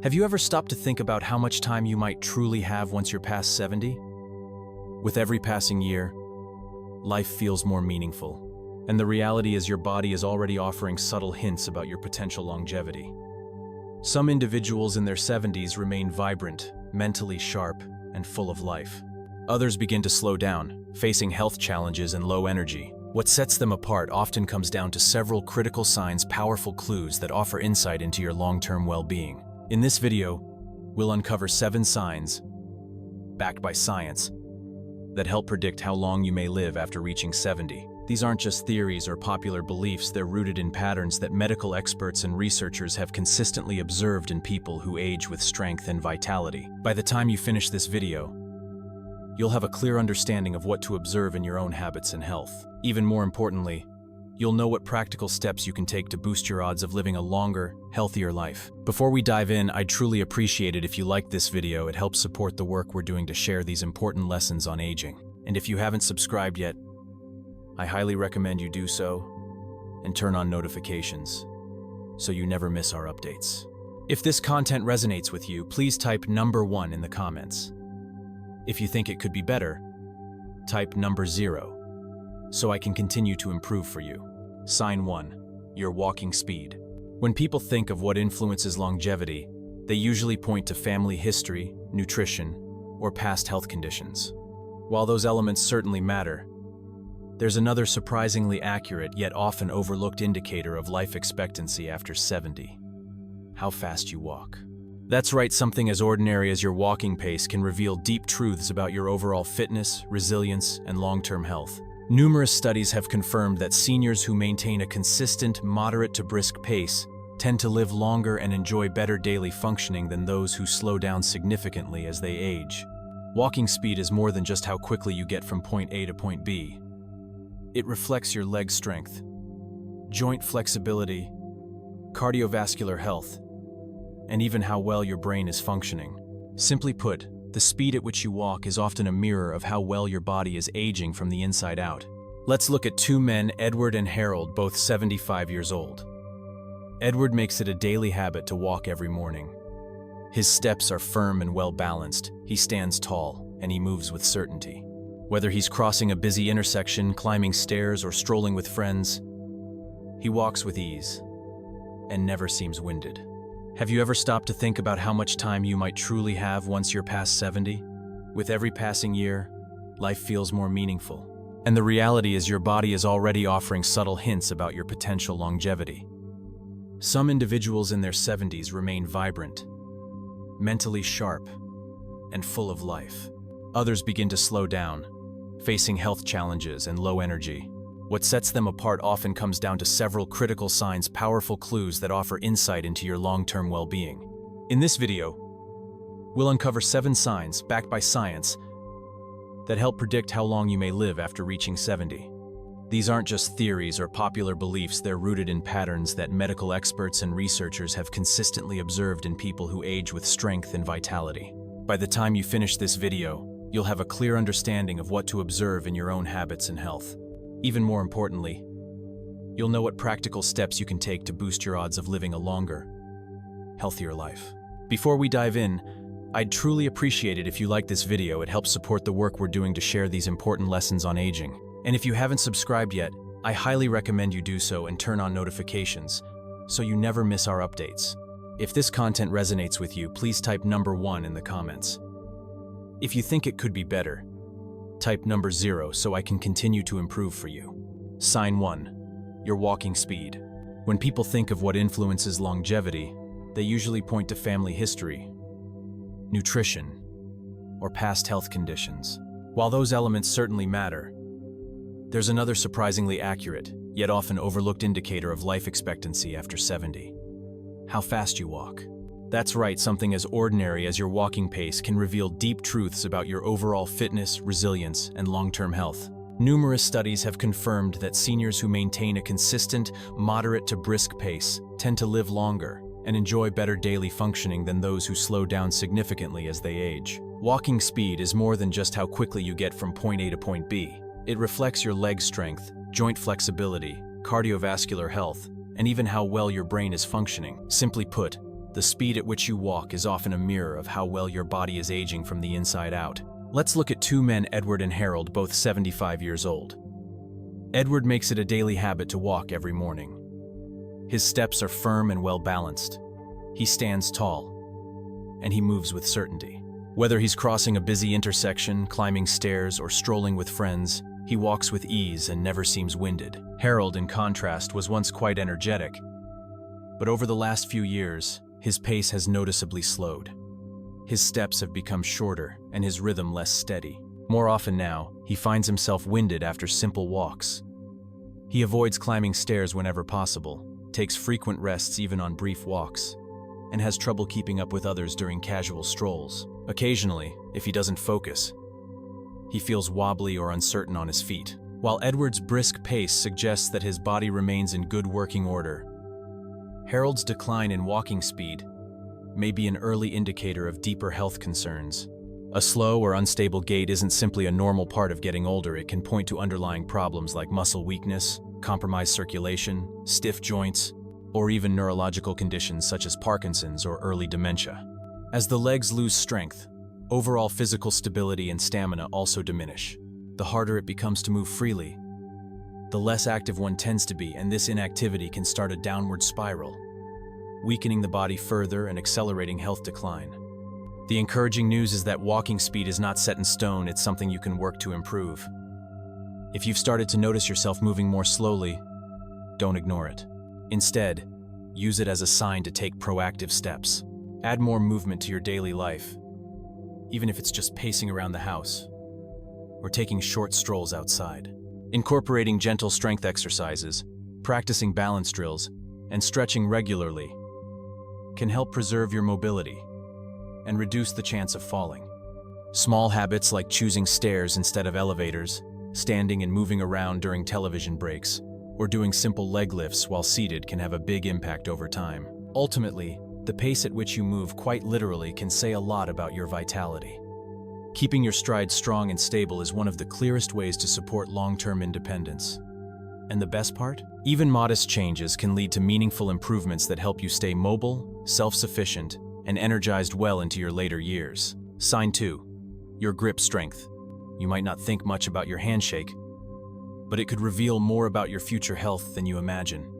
Have you ever stopped to think about how much time you might truly have once you're past 70? With every passing year, life feels more meaningful. And the reality is your body is already offering subtle hints about your potential longevity. Some individuals in their 70s remain vibrant, mentally sharp, and full of life. Others begin to slow down, facing health challenges and low energy. What sets them apart often comes down to several critical signs, powerful clues that offer insight into your long-term well-being. In this video, we'll uncover 7 signs, backed by science, that help predict how long you may live after reaching 70. These aren't just theories or popular beliefs, they're rooted in patterns that medical experts and researchers have consistently observed in people who age with strength and vitality. By the time you finish this video, you'll have a clear understanding of what to observe in your own habits and health. Even more importantly, you'll know what practical steps you can take to boost your odds of living a longer, healthier life. Before we dive in, I'd truly appreciate it if you liked this video. It helps support the work we're doing to share these important lessons on aging. And if you haven't subscribed yet, I highly recommend you do so and turn on notifications so you never miss our updates. If this content resonates with you, please type number 1 in the comments. If you think it could be better, type number 0 so I can continue to improve for you. Sign 1, your walking speed. When people think of what influences longevity, they usually point to family history, nutrition, or past health conditions. While those elements certainly matter, there's another surprisingly accurate yet often overlooked indicator of life expectancy after 70. How fast you walk. That's right, something as ordinary as your walking pace can reveal deep truths about your overall fitness, resilience, and long-term health. Numerous studies have confirmed that seniors who maintain a consistent, moderate to brisk pace tend to live longer and enjoy better daily functioning than those who slow down significantly as they age. Walking speed is more than just how quickly you get from point A to point B. It reflects your leg strength, joint flexibility, cardiovascular health, and even how well your brain is functioning. Simply put, the speed at which you walk is often a mirror of how well your body is aging from the inside out. Let's look at 2 men, Edward and Harold, both 75 years old. Edward makes it a daily habit to walk every morning. His steps are firm and well-balanced. He stands tall, and he moves with certainty. Whether he's crossing a busy intersection, climbing stairs, or strolling with friends, he walks with ease and never seems winded. Have you ever stopped to think about how much time you might truly have once you're past 70? With every passing year, life feels more meaningful. And the reality is your body is already offering subtle hints about your potential longevity. Some individuals in their 70s remain vibrant, mentally sharp, and full of life. Others begin to slow down, facing health challenges and low energy. What sets them apart often comes down to several critical signs, powerful clues that offer insight into your long-term well-being. In this video, we'll uncover 7 signs, backed by science, that help predict how long you may live after reaching 70. These aren't just theories or popular beliefs, they're rooted in patterns that medical experts and researchers have consistently observed in people who age with strength and vitality. By the time you finish this video, you'll have a clear understanding of what to observe in your own habits and health. Even more importantly, you'll know what practical steps you can take to boost your odds of living a longer, healthier life. Before we dive in, I'd truly appreciate it if you like this video. It helps support the work we're doing to share these important lessons on aging. And if you haven't subscribed yet, I highly recommend you do so and turn on notifications so you never miss our updates. If this content resonates with you, please type number 1 in the comments. If you think it could be better, type number 0 so I can continue to improve for you. Sign 1, your walking speed. When people think of what influences longevity, they usually point to family history, nutrition, or past health conditions. While those elements certainly matter, there's another surprisingly accurate, yet often overlooked indicator of life expectancy after 70. How fast you walk. That's right, something as ordinary as your walking pace can reveal deep truths about your overall fitness, resilience, and long-term health. Numerous studies have confirmed that seniors who maintain a consistent, moderate to brisk pace tend to live longer and enjoy better daily functioning than those who slow down significantly as they age. Walking speed is more than just how quickly you get from point A to point B. It reflects your leg strength, joint flexibility, cardiovascular health, and even how well your brain is functioning. Simply put, The speed at which you walk is often a mirror of how well your body is aging from the inside out. Let's look at two men, Edward and Harold, both 75 years old. Edward makes it a daily habit to walk every morning. His steps are firm and well-balanced. He stands tall, and he moves with certainty. Whether he's crossing a busy intersection, climbing stairs, or strolling with friends, he walks with ease and never seems winded. Harold, in contrast, was once quite energetic, but over the last few years, his pace has noticeably slowed. His steps have become shorter and his rhythm less steady. More often now, he finds himself winded after simple walks. He avoids climbing stairs whenever possible, takes frequent rests even on brief walks, and has trouble keeping up with others during casual strolls. Occasionally, if he doesn't focus, he feels wobbly or uncertain on his feet. While Edward's brisk pace suggests that his body remains in good working order, Harold's decline in walking speed may be an early indicator of deeper health concerns. A slow or unstable gait isn't simply a normal part of getting older. It can point to underlying problems like muscle weakness, compromised circulation, stiff joints, or even neurological conditions such as Parkinson's or early dementia. As the legs lose strength, overall physical stability and stamina also diminish. The harder it becomes to move freely, the less active one tends to be, and this inactivity can start a downward spiral, weakening the body further and accelerating health decline. The encouraging news is that walking speed is not set in stone. It's something you can work to improve. If you've started to notice yourself moving more slowly, don't ignore it. Instead, use it as a sign to take proactive steps. Add more movement to your daily life, even if it's just pacing around the house or taking short strolls outside. Incorporating gentle strength exercises, practicing balance drills, and stretching regularly can help preserve your mobility and reduce the chance of falling. Small habits like choosing stairs instead of elevators, standing and moving around during television breaks, or doing simple leg lifts while seated can have a big impact over time. Ultimately, the pace at which you move quite literally can say a lot about your vitality. Keeping your stride strong and stable is one of the clearest ways to support long-term independence. And the best part? Even modest changes can lead to meaningful improvements that help you stay mobile, self-sufficient, and energized well into your later years. Sign 2. Your grip strength. You might not think much about your handshake, but it could reveal more about your future health than you imagine.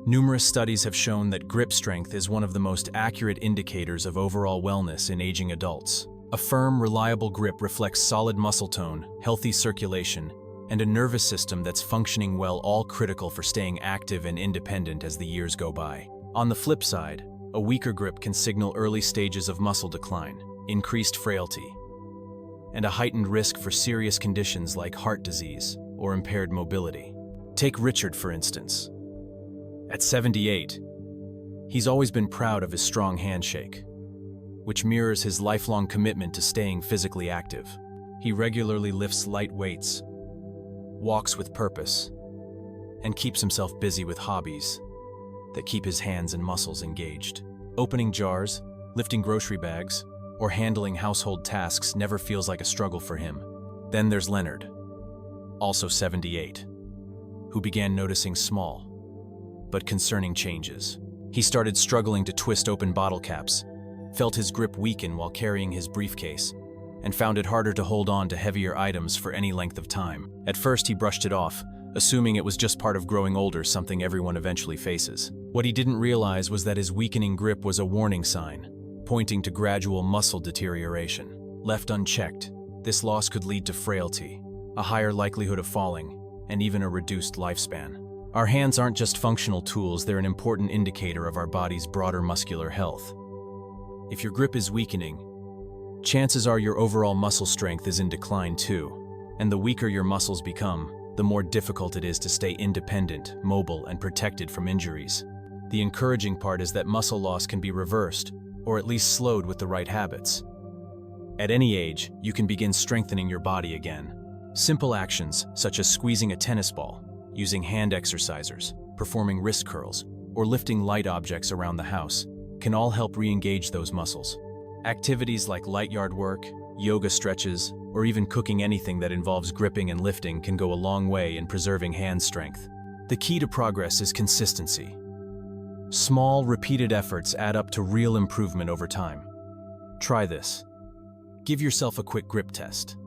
Numerous studies have shown that grip strength is one of the most accurate indicators of overall wellness in aging adults. A firm, reliable grip reflects solid muscle tone, healthy circulation, and a nervous system that's functioning well, all critical for staying active and independent as the years go by. On the flip side, a weaker grip can signal early stages of muscle decline, increased frailty, and a heightened risk for serious conditions like heart disease or impaired mobility. Take Richard, for instance. At 78, he's always been proud of his strong handshake, which mirrors his lifelong commitment to staying physically active. He regularly lifts light weights, walks with purpose, and keeps himself busy with hobbies that keep his hands and muscles engaged. Opening jars, lifting grocery bags, or handling household tasks never feels like a struggle for him. Then there's Leonard, also 78, who began noticing small but concerning changes. He started struggling to twist open bottle caps, felt his grip weaken while carrying his briefcase, and found it harder to hold on to heavier items for any length of time. At first, he brushed it off, assuming it was just part of growing older, something everyone eventually faces. What he didn't realize was that his weakening grip was a warning sign, pointing to gradual muscle deterioration. Left unchecked, this loss could lead to frailty, a higher likelihood of falling, and even a reduced lifespan. Our hands aren't just functional tools, they're an important indicator of our body's broader muscular health. If your grip is weakening, chances are your overall muscle strength is in decline too, and the weaker your muscles become, the more difficult it is to stay independent, mobile, and protected from injuries. The encouraging part is that muscle loss can be reversed, or at least slowed with the right habits. At any age, you can begin strengthening your body again. Simple actions, such as squeezing a tennis ball, using hand exercisers, performing wrist curls, or lifting light objects around the house, can all help re-engage those muscles. Activities like light yard work, yoga stretches, or even cooking anything that involves gripping and lifting can go a long way in preserving hand strength. The key to progress is consistency. Small, repeated efforts add up to real improvement over time. Try this. Give yourself a quick grip test.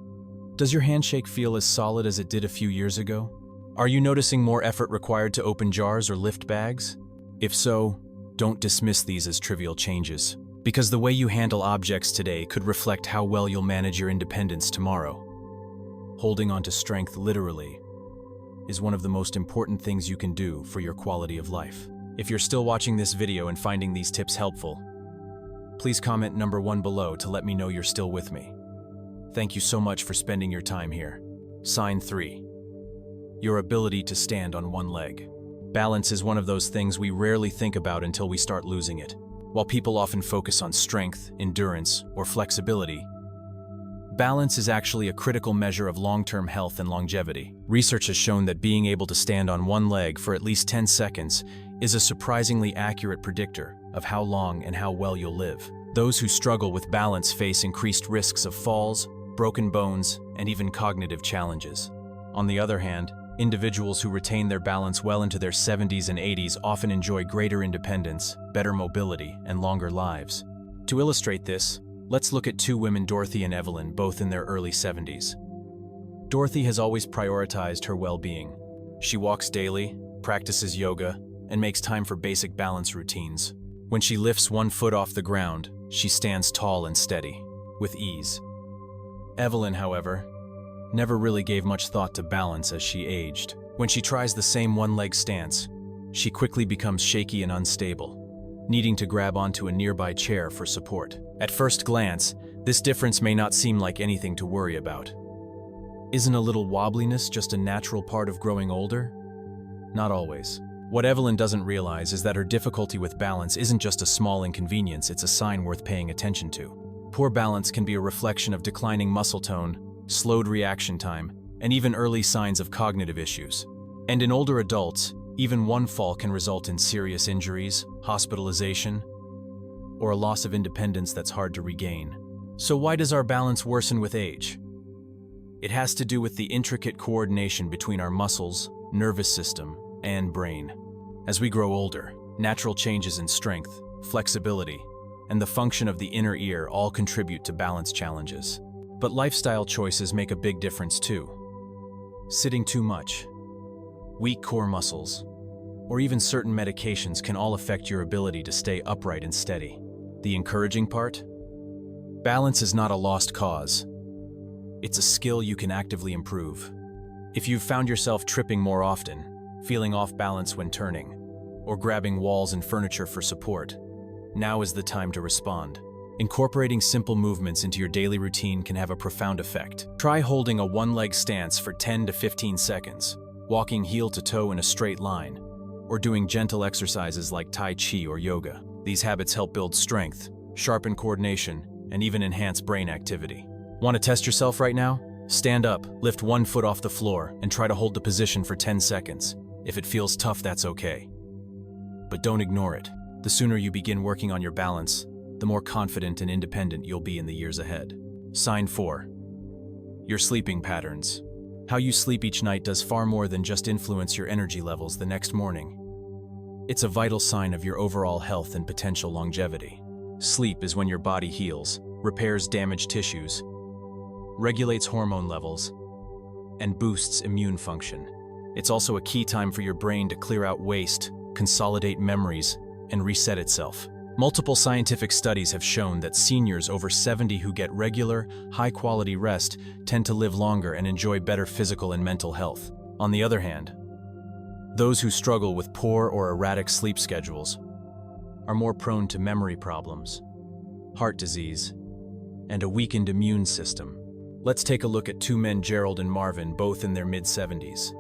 Does your handshake feel as solid as it did a few years ago? Are you noticing more effort required to open jars or lift bags? If so, don't dismiss these as trivial changes, because the way you handle objects today could reflect how well you'll manage your independence tomorrow. Holding on to strength literally is one of the most important things you can do for your quality of life. If you're still watching this video and finding these tips helpful, please comment number 1 below to let me know you're still with me. Thank you so much for spending your time here. Sign 3. Your ability to stand on one leg. Balance is one of those things we rarely think about until we start losing it. While people often focus on strength, endurance, or flexibility, balance is actually a critical measure of long-term health and longevity. Research has shown that being able to stand on one leg for at least 10 seconds is a surprisingly accurate predictor of how long and how well you'll live. Those who struggle with balance face increased risks of falls, broken bones, and even cognitive challenges. On the other hand, individuals who retain their balance well into their 70s and 80s often enjoy greater independence, better mobility, and longer lives. To illustrate this, let's look at 2 women, Dorothy and Evelyn, both in their early 70s. Dorothy has always prioritized her well-being. She walks daily, practices yoga, and makes time for basic balance routines. When she lifts one foot off the ground, she stands tall and steady, with ease. Evelyn, however, never really gave much thought to balance as she aged. When she tries the same one-leg stance, she quickly becomes shaky and unstable, needing to grab onto a nearby chair for support. At first glance, this difference may not seem like anything to worry about. Isn't a little wobbliness just a natural part of growing older? Not always. What Evelyn doesn't realize is that her difficulty with balance isn't just a small inconvenience, it's a sign worth paying attention to. Poor balance can be a reflection of declining muscle tone, slowed reaction time, and even early signs of cognitive issues. And in older adults, even one fall can result in serious injuries, hospitalization, or a loss of independence that's hard to regain. So why does our balance worsen with age? It has to do with the intricate coordination between our muscles, nervous system, and brain. As we grow older, natural changes in strength, flexibility, and the function of the inner ear all contribute to balance challenges. But lifestyle choices make a big difference too. Sitting too much, weak core muscles, or even certain medications can all affect your ability to stay upright and steady. The encouraging part? Balance is not a lost cause. It's a skill you can actively improve. If you've found yourself tripping more often, feeling off balance when turning, or grabbing walls and furniture for support, now is the time to respond. Incorporating simple movements into your daily routine can have a profound effect. Try holding a one-leg stance for 10 to 15 seconds, walking heel to toe in a straight line, or doing gentle exercises like Tai Chi or yoga. These habits help build strength, sharpen coordination, and even enhance brain activity. Want to test yourself right now? Stand up, lift one foot off the floor, and try to hold the position for 10 seconds. If it feels tough, that's okay. But don't ignore it. The sooner you begin working on your balance, the more confident and independent you'll be in the years ahead. Sign 4. Your sleeping patterns. How you sleep each night does far more than just influence your energy levels the next morning. It's a vital sign of your overall health and potential longevity. Sleep is when your body heals, repairs damaged tissues, regulates hormone levels, and boosts immune function. It's also a key time for your brain to clear out waste, consolidate memories, and reset itself. Multiple scientific studies have shown that seniors over 70 who get regular, high-quality rest tend to live longer and enjoy better physical and mental health. On the other hand, those who struggle with poor or erratic sleep schedules are more prone to memory problems, heart disease, and a weakened immune system. Let's take a look at 2 men, Gerald and Marvin, both in their mid-70s.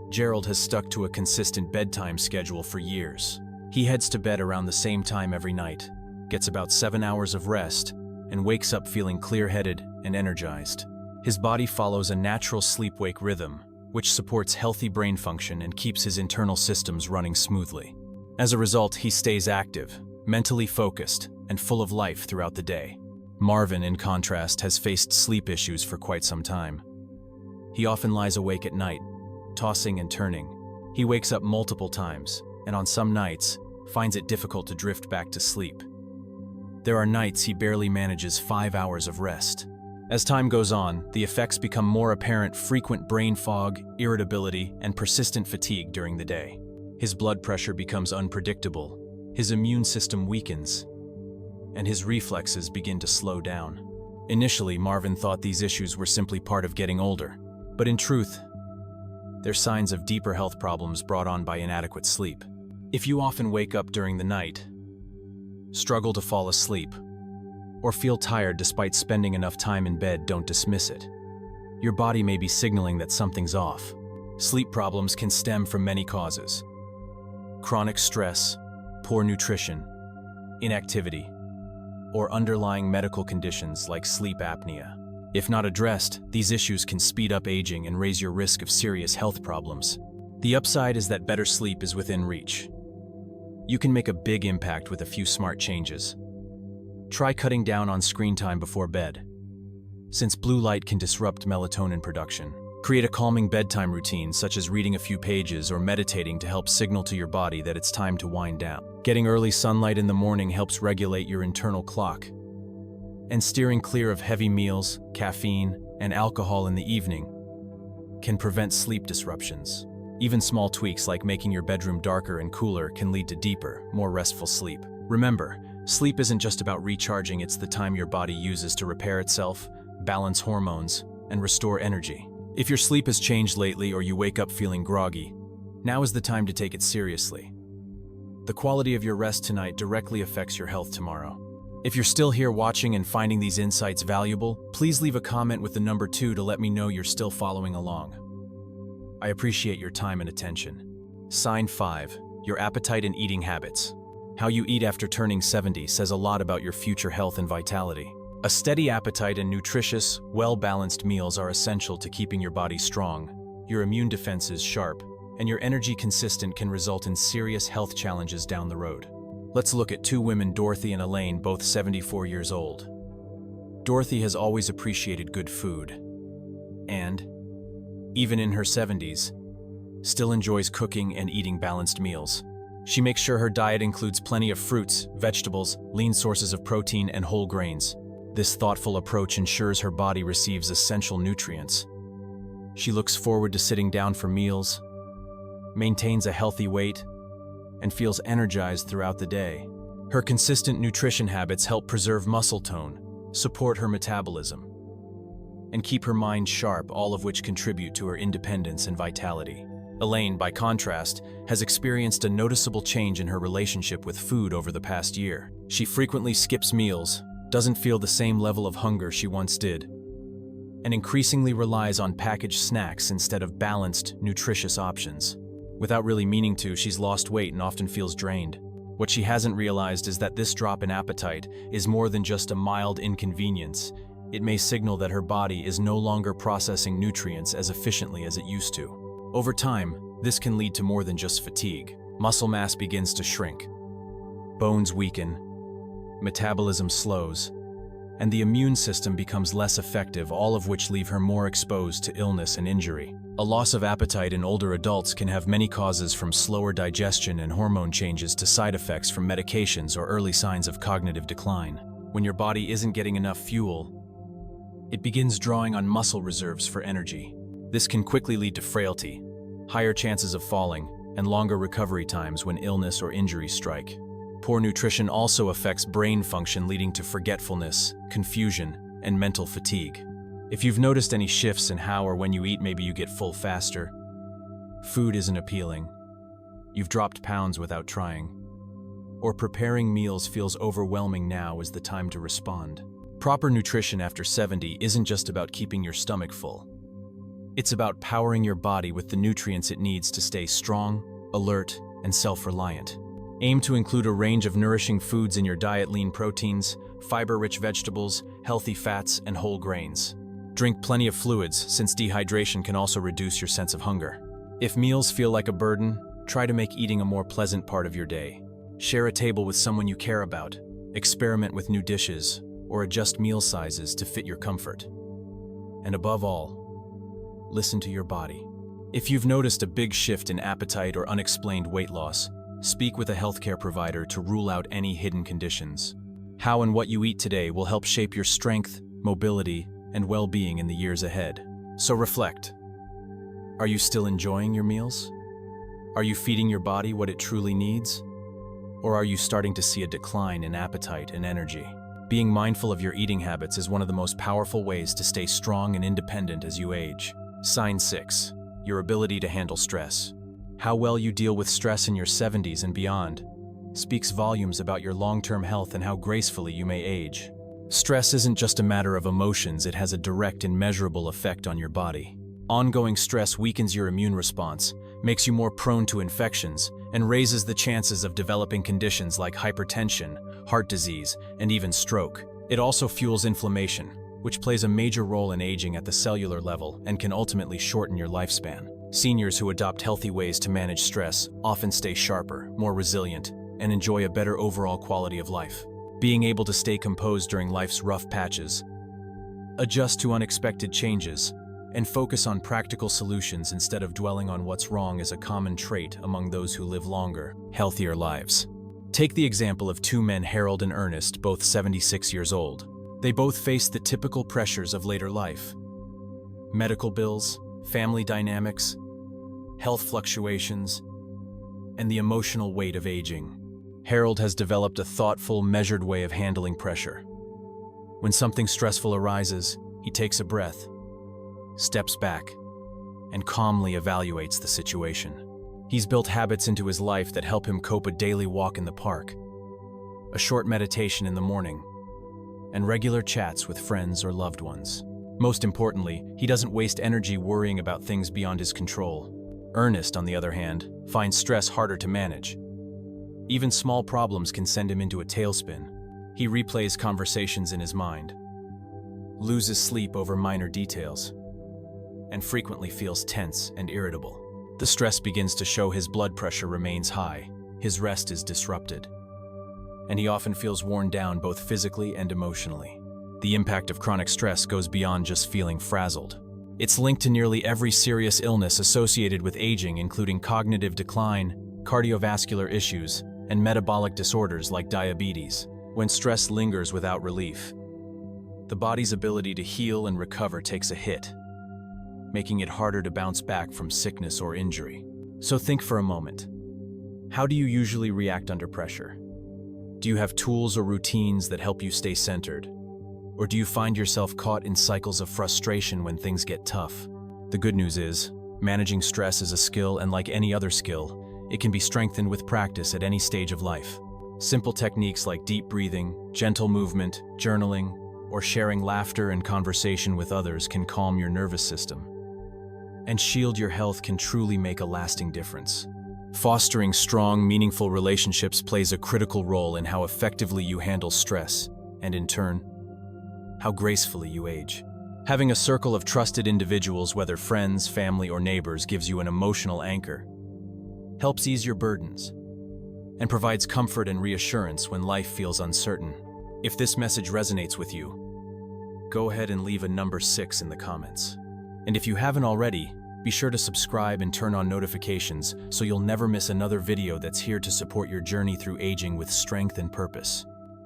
Gerald has stuck to a consistent bedtime schedule for years. He heads to bed around the same time every night, gets about 7 hours of rest, and wakes up feeling clear-headed and energized. His body follows a natural sleep-wake rhythm, which supports healthy brain function and keeps his internal systems running smoothly. As a result, he stays active, mentally focused, and full of life throughout the day. Marvin, in contrast, has faced sleep issues for quite some time. He often lies awake at night, tossing and turning. He wakes up multiple times, and on some nights, finds it difficult to drift back to sleep. There are nights he barely manages 5 hours of rest. As time goes on, the effects become more apparent: frequent brain fog, irritability, and persistent fatigue during the day. His blood pressure becomes unpredictable, his immune system weakens, and his reflexes begin to slow down. Initially, Marvin thought these issues were simply part of getting older, but in truth, they're signs of deeper health problems brought on by inadequate sleep. If you often wake up during the night, struggle to fall asleep, or feel tired despite spending enough time in bed, don't dismiss it. Your body may be signaling that something's off. Sleep problems can stem from many causes: chronic stress, poor nutrition, inactivity, or underlying medical conditions like sleep apnea. If not addressed, these issues can speed up aging and raise your risk of serious health problems. The upside is that better sleep is within reach. You can make a big impact with a few smart changes. Try cutting down on screen time before bed, since blue light can disrupt melatonin production. Create a calming bedtime routine, such as reading a few pages or meditating, to help signal to your body that it's time to wind down. Getting early sunlight in the morning helps regulate your internal clock. And steering clear of heavy meals, caffeine, and alcohol in the evening can prevent sleep disruptions. Even small tweaks like making your bedroom darker and cooler can lead to deeper, more restful sleep. Remember, sleep isn't just about recharging, it's the time your body uses to repair itself, balance hormones, and restore energy. If your sleep has changed lately or you wake up feeling groggy, now is the time to take it seriously. The quality of your rest tonight directly affects your health tomorrow. If you're still here watching and finding these insights valuable, please leave a comment with the number 2 to let me know you're still following along. I appreciate your time and attention. Sign 5. Your appetite and eating habits. How you eat after turning 70 says a lot about your future health and vitality. A steady appetite and nutritious, well-balanced meals are essential to keeping your body strong, your immune defenses sharp, and your energy consistent. Can result in serious health challenges down the road. Let's look at 2 women, Dorothy and Elaine, both 74 years old. Dorothy has always appreciated good food, and, even in her 70s, still enjoys cooking and eating balanced meals. She makes sure her diet includes plenty of fruits, vegetables, lean sources of protein, and whole grains. This thoughtful approach ensures her body receives essential nutrients. She looks forward to sitting down for meals, maintains a healthy weight, and feels energized throughout the day. Her consistent nutrition habits help preserve muscle tone, support her metabolism, and keep her mind sharp, all of which contribute to her independence and vitality. Elaine, by contrast, has experienced a noticeable change in her relationship with food over the past year. She frequently skips meals, doesn't feel the same level of hunger she once did, and increasingly relies on packaged snacks instead of balanced, nutritious options. Without really meaning to, she's lost weight and often feels drained. What she hasn't realized is that this drop in appetite is more than just a mild inconvenience. It may signal that her body is no longer processing nutrients as efficiently as it used to. Over time, this can lead to more than just fatigue. Muscle mass begins to shrink, bones weaken, metabolism slows, and the immune system becomes less effective, all of which leave her more exposed to illness and injury. A loss of appetite in older adults can have many causes, from slower digestion and hormone changes to side effects from medications or early signs of cognitive decline. When your body isn't getting enough fuel, it begins drawing on muscle reserves for energy. This can quickly lead to frailty, higher chances of falling, and longer recovery times when illness or injury strike. Poor nutrition also affects brain function, leading to forgetfulness, confusion, and mental fatigue. If you've noticed any shifts in how or when you eat, maybe you get full faster, food isn't appealing, you've dropped pounds without trying, or preparing meals feels overwhelming, now is the time to respond. Proper nutrition after 70 isn't just about keeping your stomach full. It's about powering your body with the nutrients it needs to stay strong, alert, and self-reliant. Aim to include a range of nourishing foods in your diet: lean proteins, fiber-rich vegetables, healthy fats, and whole grains. Drink plenty of fluids, since dehydration can also reduce your sense of hunger. If meals feel like a burden, try to make eating a more pleasant part of your day. Share a table with someone you care about, experiment with new dishes, or adjust meal sizes to fit your comfort. And above all, listen to your body. If you've noticed a big shift in appetite or unexplained weight loss, Speak with a healthcare provider to rule out any hidden conditions. How and what you eat today will help shape your strength, mobility, and well-being in the years ahead. So reflect. Are you still enjoying your meals? Are you feeding your body what it truly needs? Or are you starting to see a decline in appetite and energy? Being mindful of your eating habits is one of the most powerful ways to stay strong and independent as you age. Sign 6. Your ability to handle stress. How well you deal with stress in your 70s and beyond speaks volumes about your long-term health and how gracefully you may age. Stress isn't just a matter of emotions, it has a direct and measurable effect on your body. Ongoing stress weakens your immune response, makes you more prone to infections, and raises the chances of developing conditions like hypertension, heart disease, and even stroke. It also fuels inflammation, which plays a major role in aging at the cellular level and can ultimately shorten your lifespan. Seniors who adopt healthy ways to manage stress often stay sharper, more resilient, and enjoy a better overall quality of life. Being able to stay composed during life's rough patches, adjust to unexpected changes, and focus on practical solutions instead of dwelling on what's wrong is a common trait among those who live longer, healthier lives. Take the example of two men, Harold and Ernest, both 76 years old. They both faced the typical pressures of later life: medical bills, family dynamics, health fluctuations, and the emotional weight of aging. Harold has developed a thoughtful, measured way of handling pressure. When something stressful arises, he takes a breath, steps back, and calmly evaluates the situation. He's built habits into his life that help him cope: a daily walk in the park, a short meditation in the morning, and regular chats with friends or loved ones. Most importantly, he doesn't waste energy worrying about things beyond his control. Ernest, on the other hand, finds stress harder to manage. Even small problems can send him into a tailspin. He replays conversations in his mind, loses sleep over minor details, and frequently feels tense and irritable. The stress begins to show: his blood pressure remains high, his rest is disrupted, and he often feels worn down both physically and emotionally. The impact of chronic stress goes beyond just feeling frazzled. It's linked to nearly every serious illness associated with aging, including cognitive decline, cardiovascular issues, and metabolic disorders like diabetes. When stress lingers without relief, the body's ability to heal and recover takes a hit, making it harder to bounce back from sickness or injury. So think for a moment. How do you usually react under pressure? Do you have tools or routines that help you stay centered? Or do you find yourself caught in cycles of frustration when things get tough? The good news is, managing stress is a skill, and like any other skill, it can be strengthened with practice at any stage of life. Simple techniques like deep breathing, gentle movement, journaling, or sharing laughter and conversation with others can calm your nervous system and shield your health can truly make a lasting difference. Fostering strong, meaningful relationships plays a critical role in how effectively you handle stress, and in turn, how gracefully you age. Having a circle of trusted individuals, whether friends, family, or neighbors, gives you an emotional anchor, helps ease your burdens, and provides comfort and reassurance when life feels uncertain. If this message resonates with you, go ahead and leave a number 6 in the comments. And if you haven't already, be sure to subscribe and turn on notifications so you'll never miss another video that's here to support your journey through aging with strength and purpose.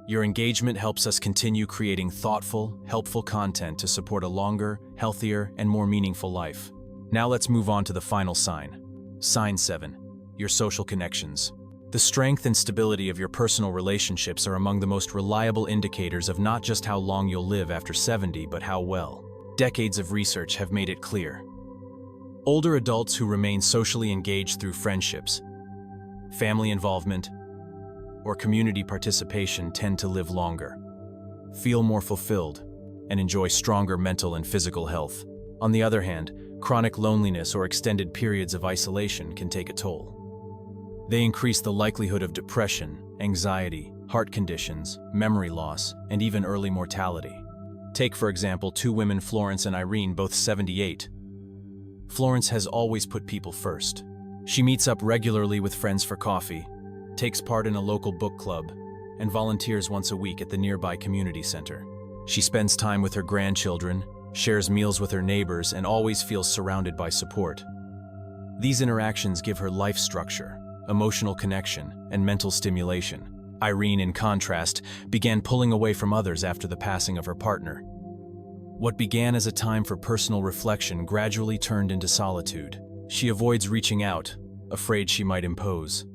Your engagement helps us continue creating thoughtful, helpful content to support a longer, healthier, and more meaningful life. Now let's move on to the final sign. Sign 7. Your social connections. The strength and stability of your personal relationships are among the most reliable indicators of not just how long you'll live after 70, but how well. Decades of research have made it clear. Older adults who remain socially engaged through friendships, family involvement, or community participation tend to live longer, feel more fulfilled, and enjoy stronger mental and physical health. On the other hand, chronic loneliness or extended periods of isolation can take a toll. They increase the likelihood of depression, anxiety, heart conditions, memory loss, and even early mortality. Take, for example, two women, Florence and Irene, both 78. Florence has always put people first. She meets up regularly with friends for coffee, takes part in a local book club, and volunteers once a week at the nearby community center. She spends time with her grandchildren, shares meals with her neighbors, and always feels surrounded by support. These interactions give her life structure, emotional connection, and mental stimulation. Irene, in contrast, began pulling away from others after the passing of her partner. What began as a time for personal reflection gradually turned into solitude. She avoids reaching out, afraid she might impose.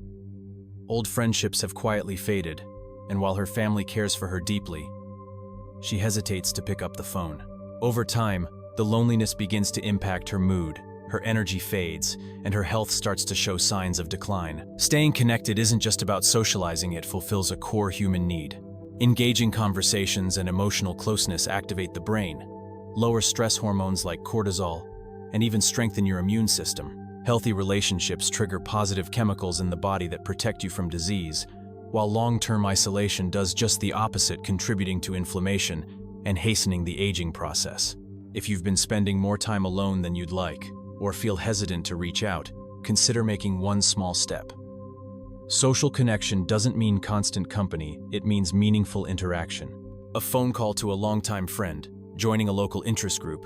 Old friendships have quietly faded, and while her family cares for her deeply, she hesitates to pick up the phone. Over time, the loneliness begins to impact her mood, her energy fades, and her health starts to show signs of decline. Staying connected isn't just about socializing, it fulfills a core human need. Engaging conversations and emotional closeness activate the brain, lower stress hormones like cortisol, and even strengthen your immune system. Healthy relationships trigger positive chemicals in the body that protect you from disease, while long-term isolation does just the opposite, contributing to inflammation and hastening the aging process. If you've been spending more time alone than you'd like, or feel hesitant to reach out, consider making one small step. Social connection doesn't mean constant company, it means meaningful interaction. A phone call to a longtime friend, joining a local interest group,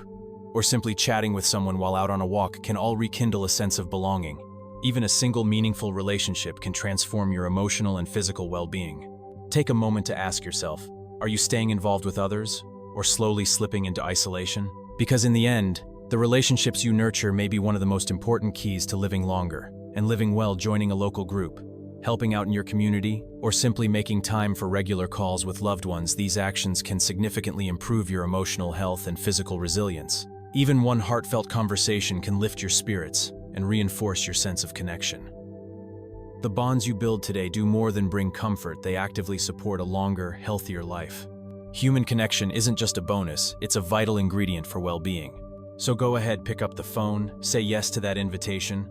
or simply chatting with someone while out on a walk can all rekindle a sense of belonging. Even a single meaningful relationship can transform your emotional and physical well-being. Take a moment to ask yourself, are you staying involved with others, or slowly slipping into isolation? Because in the end, the relationships you nurture may be one of the most important keys to living longer and living well. Joining a local group, helping out in your community, or simply making time for regular calls with loved ones, these actions can significantly improve your emotional health and physical resilience. Even one heartfelt conversation can lift your spirits and reinforce your sense of connection. The bonds you build today do more than bring comfort, they actively support a longer, healthier life. Human connection isn't just a bonus, it's a vital ingredient for well-being. So go ahead, pick up the phone, say yes to that invitation,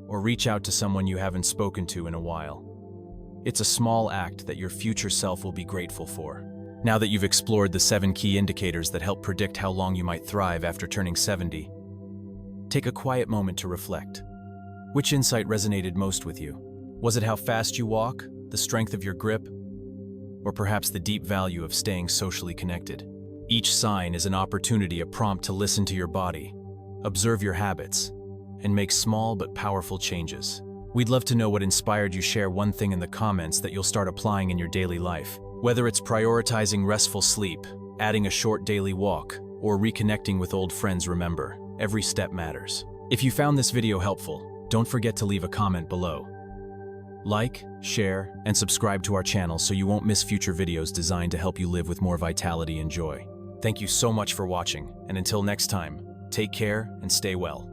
or reach out to someone you haven't spoken to in a while. It's a small act that your future self will be grateful for. Now that you've explored the 7 key indicators that help predict how long you might thrive after turning 70, take a quiet moment to reflect. Which insight resonated most with you? Was it how fast you walk, the strength of your grip, or perhaps the deep value of staying socially connected? Each sign is an opportunity, a prompt to listen to your body, observe your habits, and make small but powerful changes. We'd love to know what inspired you. Share one thing in the comments that you'll start applying in your daily life. Whether it's prioritizing restful sleep, adding a short daily walk, or reconnecting with old friends, remember, every step matters. If you found this video helpful, don't forget to leave a comment below. Like, share, and subscribe to our channel so you won't miss future videos designed to help you live with more vitality and joy. Thank you so much for watching, and until next time, take care and stay well.